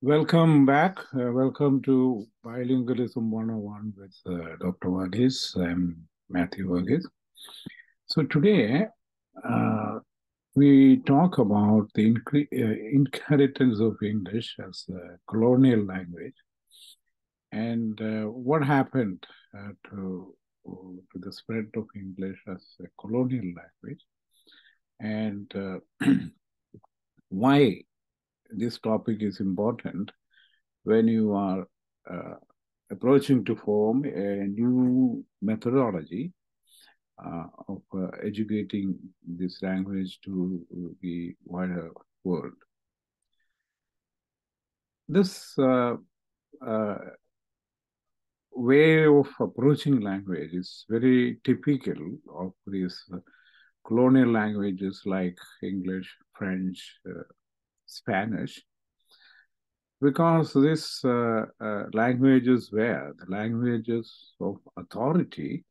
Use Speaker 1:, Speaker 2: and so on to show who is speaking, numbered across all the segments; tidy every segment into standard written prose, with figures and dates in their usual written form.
Speaker 1: Welcome back. Welcome to Bilingualism 101 with Dr. Varghese. I'm Matthew Varghese. So today we talk about the inheritance of English as a colonial language and what happened to the spread of English as a colonial language and why this topic is important when you are approaching to form a new methodology of educating this language to the wider world. This way of approaching language is very typical of these colonial languages like English, French, Spanish, because these languages were the languages of authority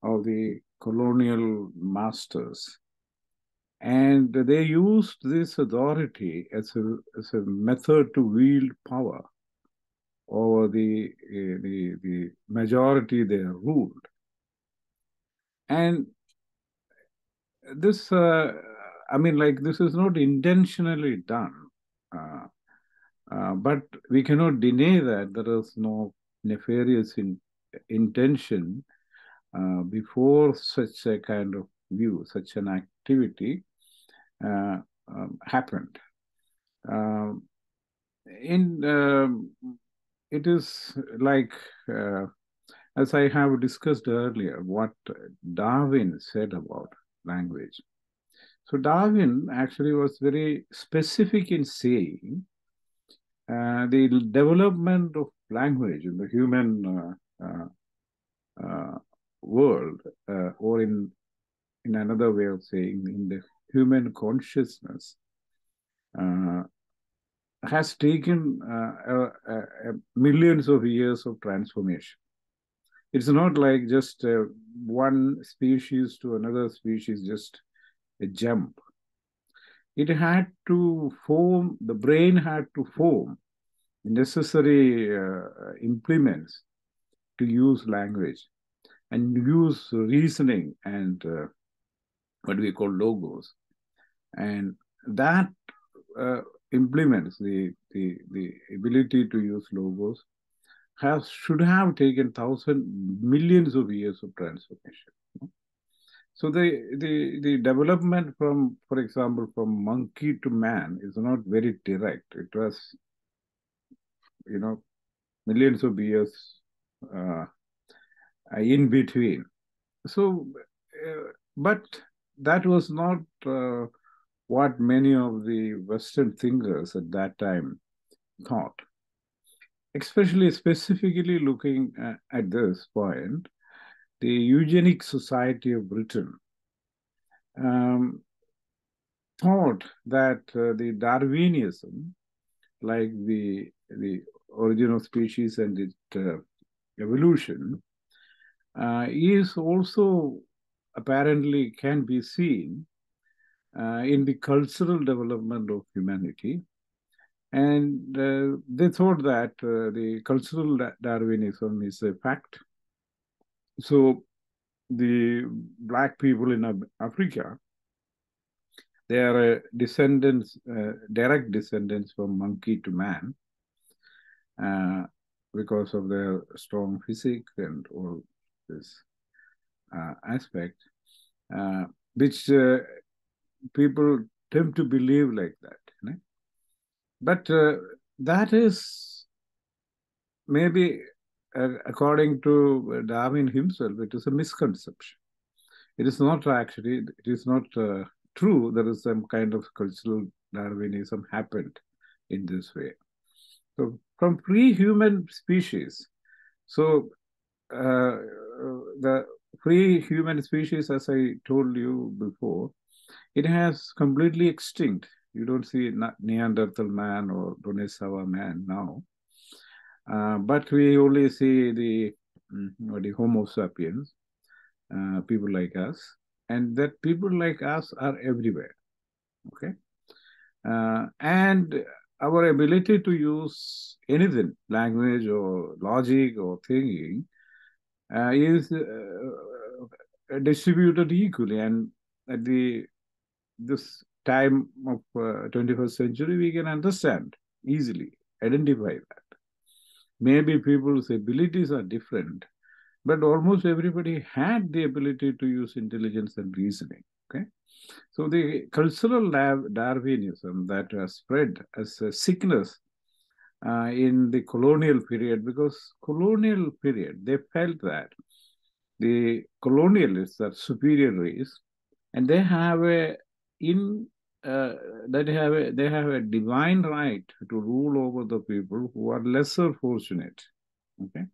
Speaker 1: of the colonial masters. And they used this authority as a method to wield power over the majority they ruled. And this, this is not intentionally done. But we cannot deny that there is no nefarious intention before such a kind of view, such an activity happened. It is like, as I have discussed earlier, what Darwin said about language. So Darwin actually was very specific in saying the development of language in the human world, or in another way of saying, in the human consciousness, has taken millions of years of transformation. It's not like just one species to another species, just a jump. It had to form, the brain had to form the necessary implements to use language and use reasoning and what we call logos. And that implements the ability to use logos should have taken millions of years of transformation. So the development from, for example, from monkey to man is not very direct. It was, millions of years in between. So, but that was not what many of the Western thinkers at that time thought. Especially, specifically looking at this point, the Eugenic Society of Britain thought that the Darwinism, like the origin of species and its evolution, is also apparently can be seen in the cultural development of humanity. And they thought that the cultural Darwinism is a fact. So the Black people in Africa, they are descendants, direct descendants from monkey to man, because of their strong physique and all this aspect, which people tend to believe like that. Right? But that is maybe, according to Darwin himself, it is a misconception. It is not actually, it is not true. There is some kind of cultural Darwinism happened in this way. So from pre-human species, so the pre-human species, as I told you before, it has completely extinct. You don't see Neanderthal man or Dinosaur man now. But we only see the Homo sapiens, people like us, and that people like us are everywhere. Okay, and our ability to use anything, language or logic or thinking, is distributed equally. And at this time of 21st century, we can understand easily, identify that. Maybe people's abilities are different, but almost everybody had the ability to use intelligence and reasoning. Okay, so the cultural Darwinism that spread as a sickness in the colonial period, because colonial period they felt that the colonialists are superior race, and they have a in they have a divine right to rule over the people who are lesser fortunate. Okay,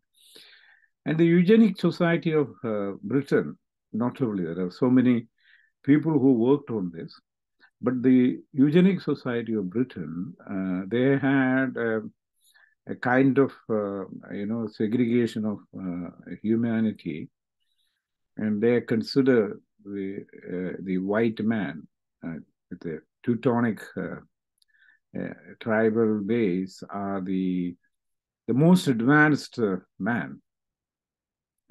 Speaker 1: and the eugenic society of Britain, notably, there are so many people who worked on this. But the eugenic society of Britain, they had a kind of segregation of humanity, and they consider the white man with a Teutonic tribal base are the most advanced man,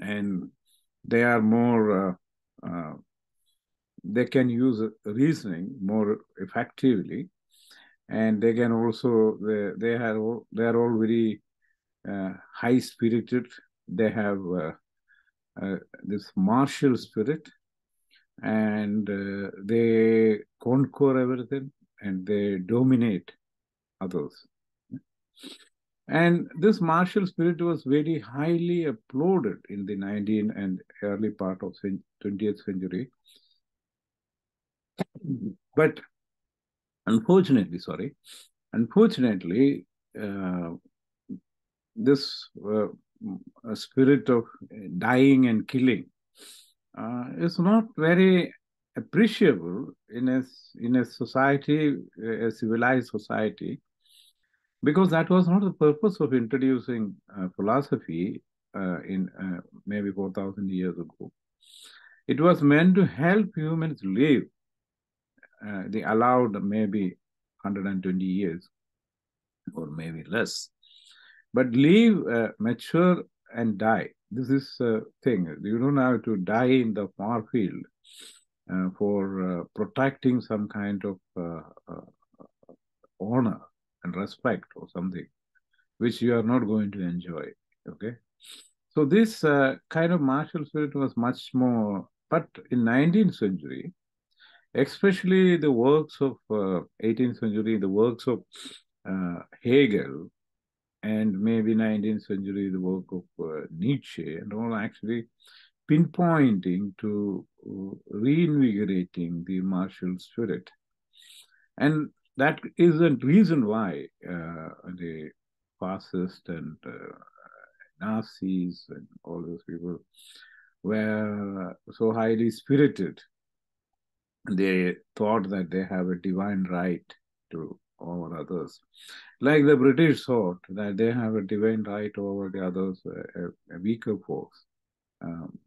Speaker 1: and they are more they can use reasoning more effectively, and they can also they are all very high spirited. They have this martial spirit, and they conquer everything, and they dominate others. And this martial spirit was very highly applauded in the 19th and early part of 20th century. But unfortunately, this spirit of dying and killing is not very appreciable in a society, a civilized society, because that was not the purpose of introducing philosophy in maybe 4,000 years ago. It was meant to help humans live. They allowed maybe 120 years or maybe less, but live, mature, and die. This is a thing. You don't have to die in the far field for protecting some kind of honor and respect or something, which you are not going to enjoy. Okay, so this kind of martial spirit was much more. But in 19th century, especially the works of 18th century, the works of Hegel, and maybe 19th century, the work of Nietzsche, and all actually pinpointing to reinvigorating the martial spirit. And that is the reason why the fascists and Nazis and all those people were so highly spirited. They thought that they have a divine right to over others. Like the British thought that they have a divine right over the others, a weaker force.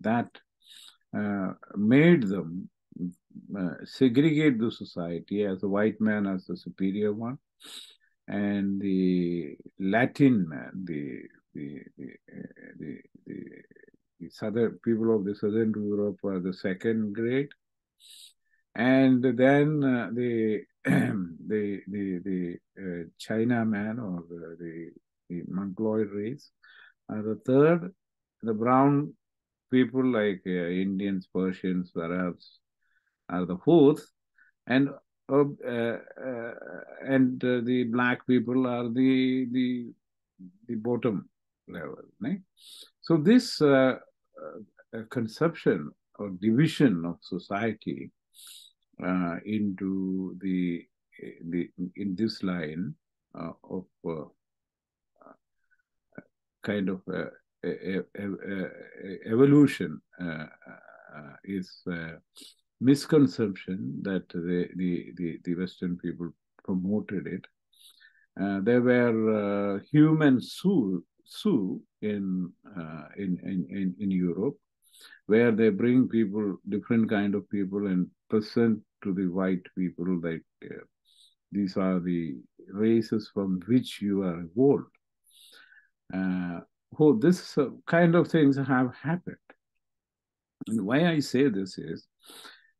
Speaker 1: That made them segregate the society as the white man as the superior one, and the Latin man, the southern people of the southern Europe are the second grade, and then the China man or the Mongoloid race are the third. The brown people like Indians, Persians, Arabs are the fourth, and the black people are the bottom level. Right? So this conception or division of society into in this line of kind of evolution is misconception that the Western people promoted it. There were human Sioux in Europe, where they bring people, different kind of people, and present to the white people like These are the races from which you are evolved. This kind of things have happened. And why I say this is,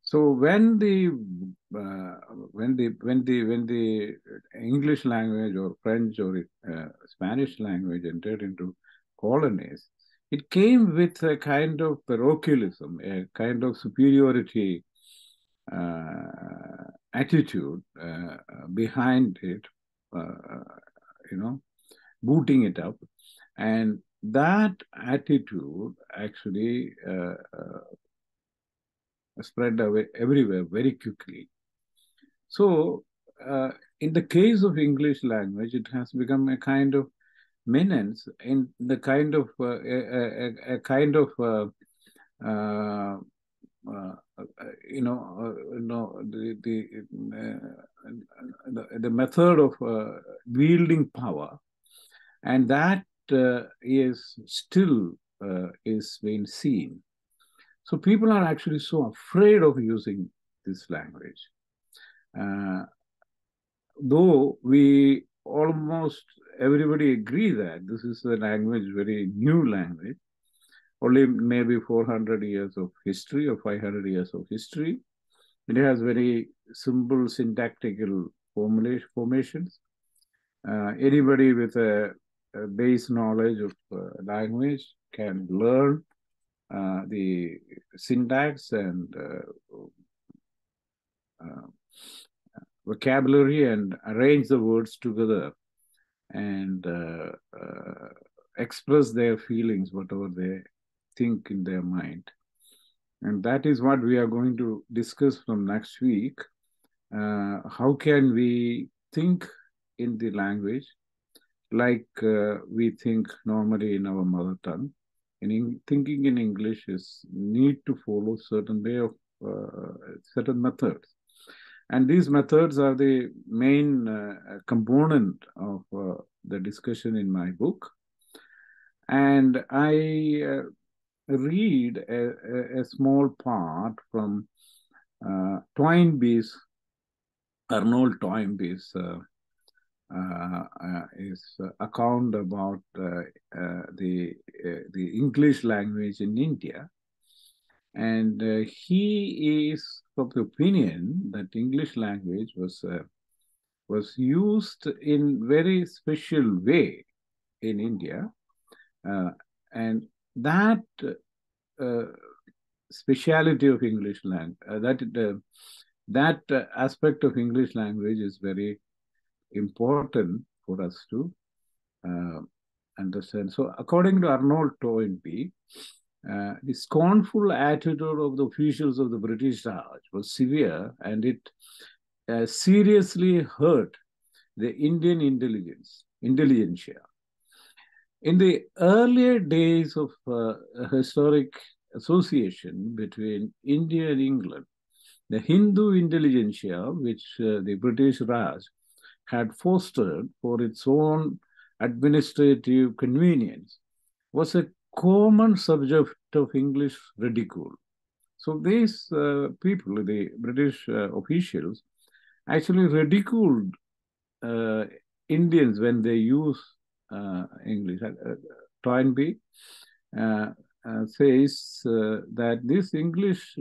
Speaker 1: so when the English language or French or Spanish language entered into colonies, it came with a kind of parochialism, a kind of superiority attitude behind it, booting it up. And that attitude actually spread away everywhere very quickly. So in the case of English language, it has become a kind of menace in the kind of a kind of the method of wielding power, and that is still is being seen. So people are actually so afraid of using this language. Though we almost everybody agree that this is a language, very new language, only maybe 400 years of history or 500 years of history. It has very simple syntactical formations. Anybody with a base knowledge of language can learn the syntax and vocabulary and arrange the words together and express their feelings, whatever they think in their mind. And that is what we are going to discuss from next week. How can we think in the language like we think normally in our mother tongue? Thinking in English is need to follow certain way of certain methods. And these methods are the main component of the discussion in my book. And I read a small part from Toynbee's, Arnold Toynbee's account about the English language in India. And he is of the opinion that English language was used in very special way in India, and that speciality of English language, that aspect of English language is very important for us to understand. So, according to Arnold Toynbee, the scornful attitude of the officials of the British Raj was severe, and it seriously hurt the Indian intelligentsia. In the earlier days of historic association between India and England, the Hindu intelligentsia, which the British Raj had fostered for its own administrative convenience, was a common subject of English ridicule. So these people, the British officials, actually ridiculed Indians when they use English. Toynbee says that this English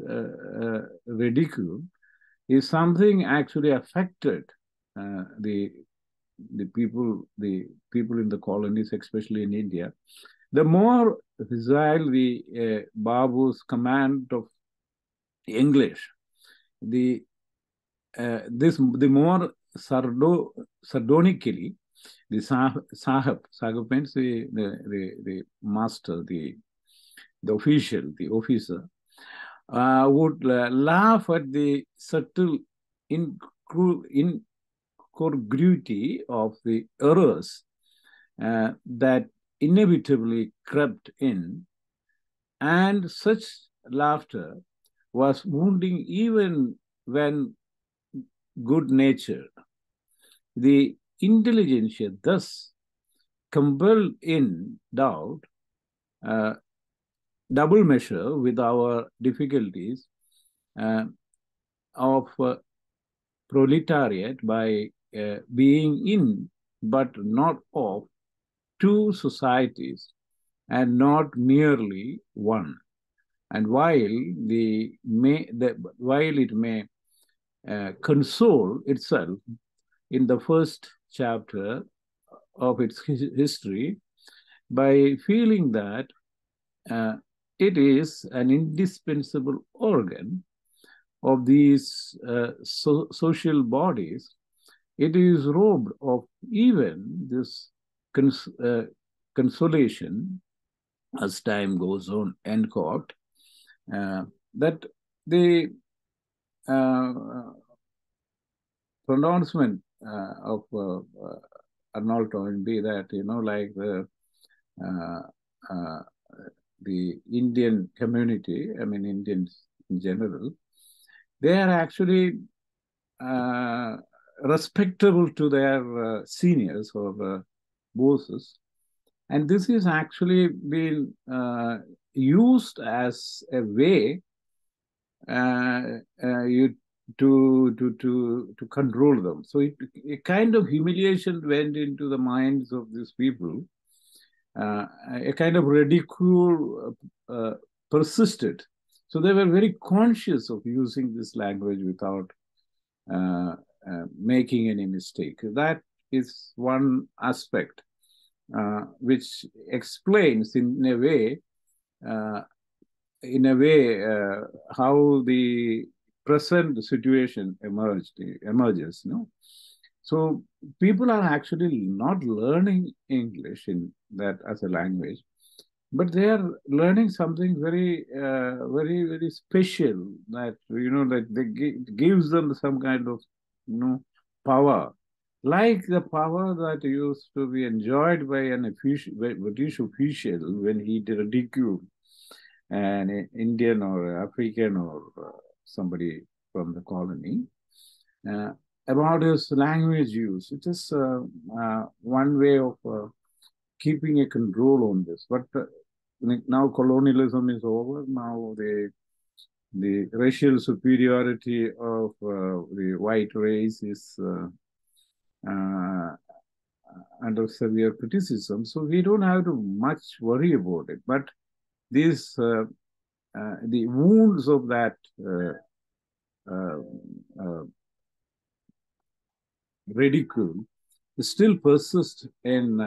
Speaker 1: ridicule is something actually affected the people in the colonies, especially in India. The more facile the Babu's command of English, the more sardonically the Sahib means the master, the official, the officer, would laugh at the subtle incongruity of the errors that inevitably crept in, and such laughter was wounding even when good-natured. The intelligentsia thus compelled in doubt double measure with our difficulties of proletariat by being in, but not of, two societies, and not merely one. And while it may console itself in the first chapter of its history by feeling that it is an indispensable organ of these social bodies, it is robbed of even this consolation as time goes on, end quote, that the pronouncement of Arnold Toynbee that, like the Indian community, I mean, Indians in general, they are actually respectable to their seniors or bosses. And this is actually been used as a way to control them. So a kind of humiliation went into the minds of these people. A kind of ridicule persisted. So they were very conscious of using this language without making any mistake. That is one aspect which explains in a way how the present situation emerges. So people are actually not learning English in that as a language, but they are learning something very, very special that, that gives them some kind of, power, like the power that used to be enjoyed by British official when he did ridicule an Indian or African or somebody from the colony about his language use. It is one way of keeping a control on this. But now colonialism is over. Now the racial superiority of the white race is under severe criticism. So we don't have to much worry about it. But these the wounds of that ridicule still persist in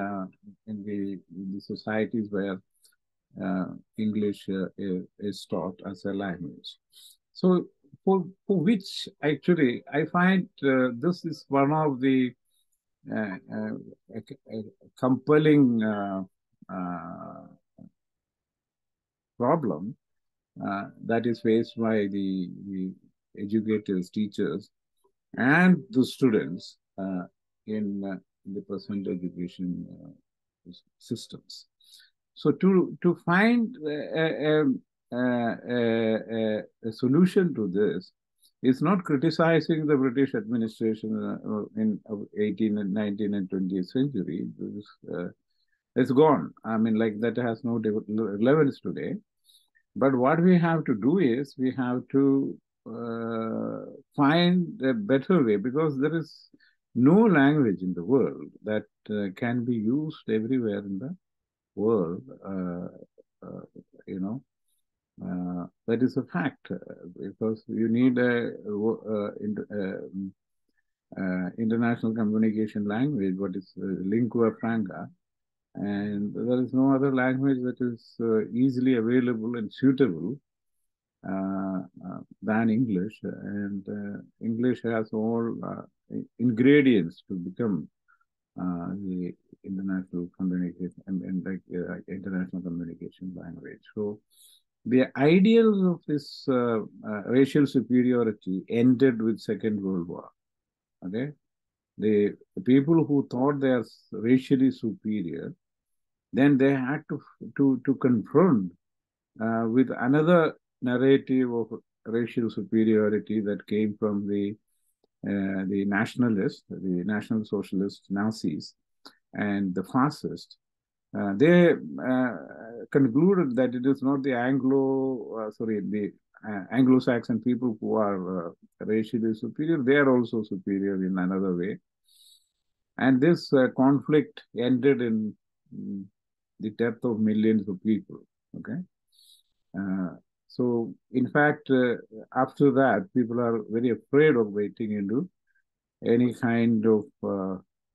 Speaker 1: the societies where English is taught as a language. So for which actually I find this is one of the compelling problem that is faced by the educators, teachers, and the students in the present education systems. So to find a solution to this is not criticizing the British administration in 18th and 19th and 20th century. It's gone. I mean, like that has no relevance today. But what we have to do is we have to find a better way, because there is no language in the world that can be used everywhere in the world. That is a fact, because you need a international communication language, what is lingua franca, and there is no other language that is easily available and suitable than English. And English has all ingredients to become the international communication and international communication language. So the ideals of this racial superiority ended with Second World War. Okay, the people who thought they are racially superior, then they had to confront with another narrative of racial superiority that came from the nationalists, the National Socialist Nazis, and the fascists. They concluded that it is not the Anglo-Saxon people who are racially superior. They are also superior in another way. And this conflict ended in the death of millions of people. Okay. So, in fact, after that, people are very afraid of getting into any kind of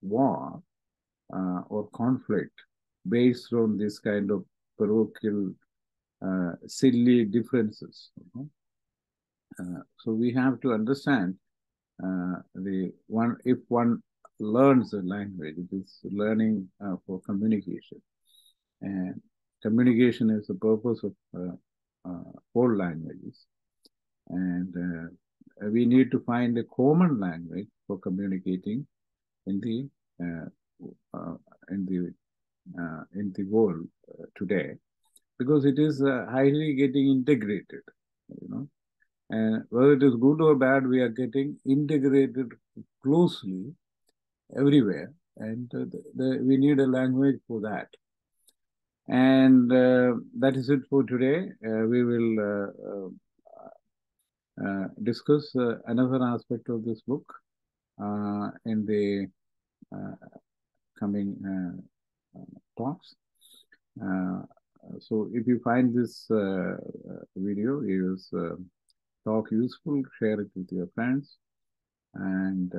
Speaker 1: war or conflict based on this kind of parochial, silly differences. So we have to understand the one. If one learns a language, it is learning for communication, and communication is the purpose of all languages. And we need to find a common language for communicating in the uh, uh, in the in the world today, because it is highly getting integrated, you know. And whether it is good or bad, we are getting integrated closely everywhere, and we need a language for that. And that is it for today. We will discuss another aspect of this book in the coming talks. So if you find this video is talk useful, share it with your friends, and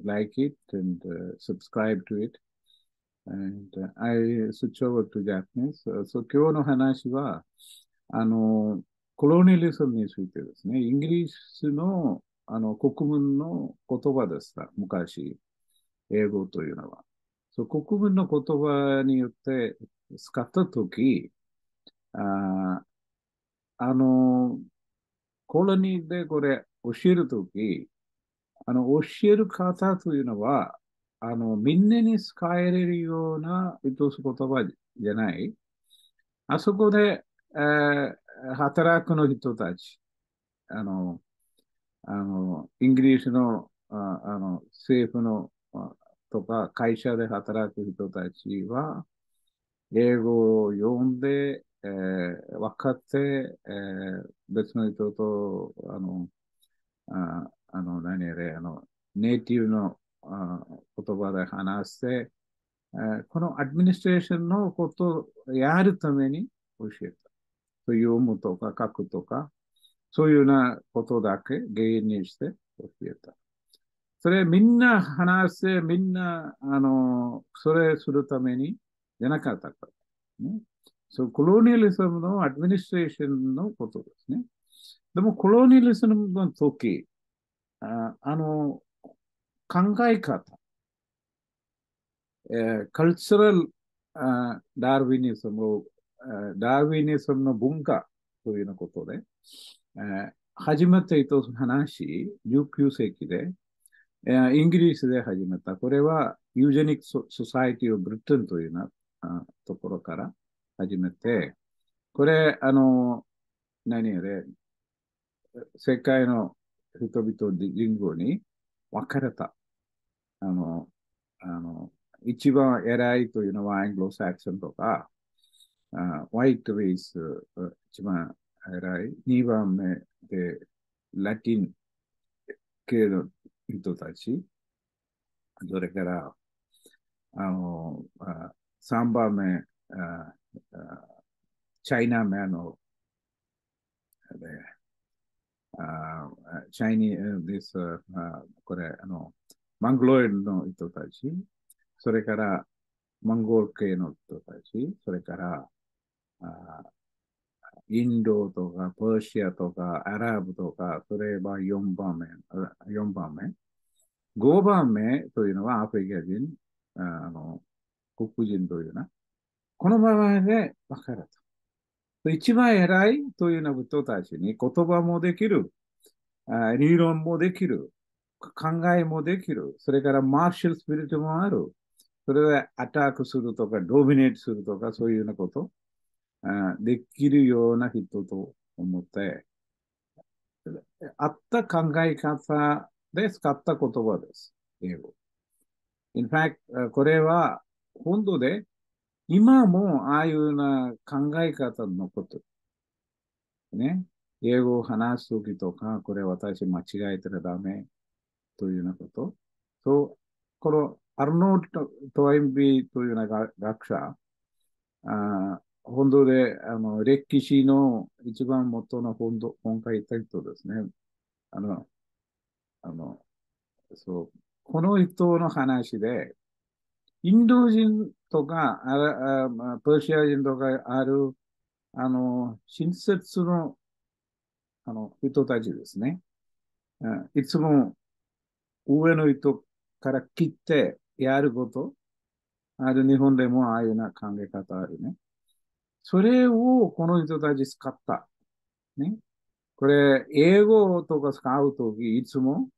Speaker 1: like it, and subscribe to it. And I switch over to Japanese. So 今日の話はコロニアリズムについてですね、イギリスの国民の言葉でした、昔、英語というのは。そう、国民の言葉によって使ったとき、コロニーでこれ教えるとき、教える方というのは、みんなに使えれるような言葉じゃない。あそこで、働くの人たち、イギリスの、政府のとか会社で働く人たちは、英語を読んで、分かって、別の人と、何やれ、ネイティブの言葉で話して、このアドミニストレーションのことをやるために教えた。読むとか書くとか、そういうようなことだけ原因にして教えた。それみんな話して、みんな、それするためにじゃなかったから、ね。そう、コロニアリズムのアドミニストレーションのことですね。でも、コロニアリズムの時、考え方、カルチャラルダーウィニズム、ダーウィニズムの文化というようなことで、初めてと話、19世紀で、イギリスで始めた。これは、ユージェニック・ソサイティ・オブ・ブリテンというようなところから始めて、これ、何やれ、世界の人々人口に分かれた。一番偉いというのはアングロサクソンとか、ホワイトレイス、一番偉い。二番目で、ラティン系の人たち。それから、三番目、チャイナメの、チャイニー、です、これ、マングロイドの人たち。それから、モンゴル系の人たち、それから、インドとか、パーシアとか、アラブとか、それは4番目。4番目。5番目というのはアフリカ人、黒人というな。この場合で分かれた。一番偉いというような人たちに言葉もできる、理論もできる、考えもできる、それからマーシャルスピリットもある。それでアタックするとか、ドミネートするとか、そういうようなこと、できるような人と思って、あった考え方で使った言葉です。英語。In fact、これは本当で、今もああいうような考え方のこと。ね。英語を話すときとか、これ私間違えたらダメというようなこと。そうこのアルノート・トワインビーというような学者、本土で歴史の一番元の本書いた人ですね。あの、あの、そう、この人の話で、インド人とか、ペルシア人とかある、親切の、人たちですね。いつも上の人から切ってやること、ある日本でもああいうような考え方あるね。それをこの人たち使った。ね。これ、英語とか使うとき、いつも、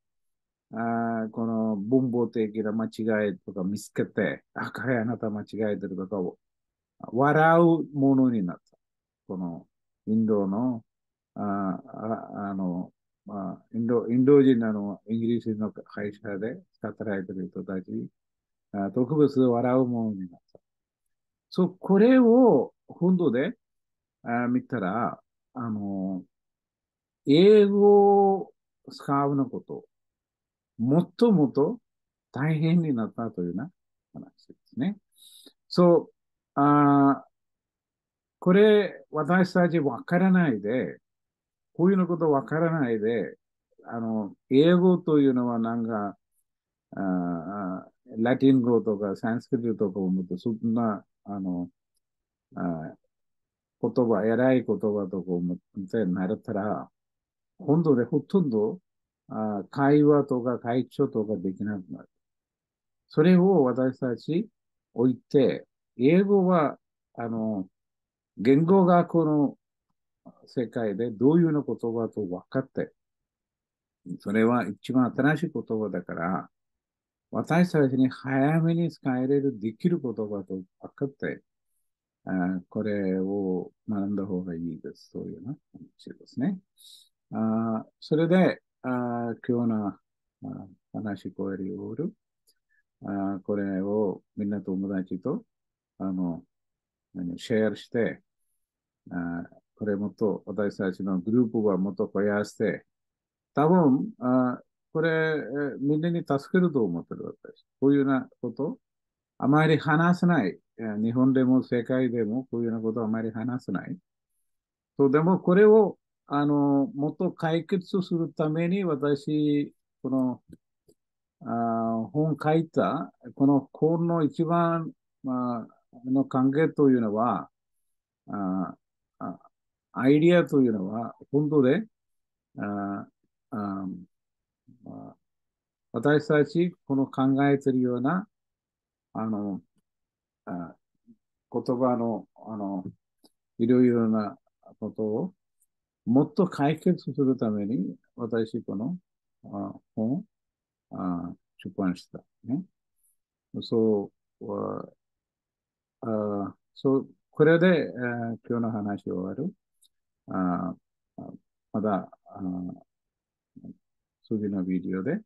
Speaker 1: この文法的な間違いとか見つけて、彼あなた間違えてるとかを笑うものになった。このインドの、あああの、インド人イギリスの会社で働いてる人たち、特別笑うものになった。そう、これを本土で見たら、あの、英語を使うのこと、もっともっと大変になったというような話ですね。そう、これ、私たちわからないで、こういうのことわからないで、英語というのはなんか、ラティン語とかサンスクリットとかを思って、そんな、あ言葉、偉い言葉とかを思って習ったら、本当でほとんど会話とか会長とかできなくなる。それを私たち置いて、英語は、言語学の世界でどういうの言葉と分かって、それは一番新しい言葉だから、私たちに早めに使えれる、できる言葉と分かって、これを学んだ方がいいです。そういうな話ですね。それで、今日の話し声よる、これをみんな友達とあのシェアして、これもっと私たちのグループはもっと増やして、多分、これ、みんなに助けると思ってる私。こういうようなこと、あまり話せない。日本でも世界でもこういうようなことをあまり話せない。でもこれを、もっと解決するために私、この、本書いた、この本の一番、の関係というのは、ああアイディアというのは、本当で、ああ私たち、この考えているような、あの、あ言葉の、いろいろなことを、もっと解決するために、私、この本を出版した。ね。そう、これで、今日の話を終わる。あまた、次のビデオで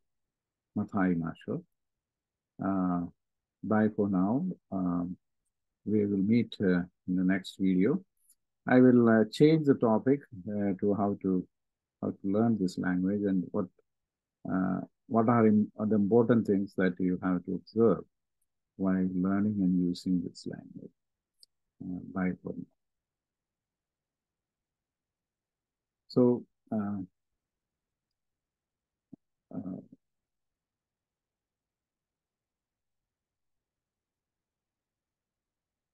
Speaker 1: また会いましょう。Bye for now. We will meet in the next video. I will change the topic to how to learn this language and what are the important things that you have to observe while learning and using this language. Bye for now. So,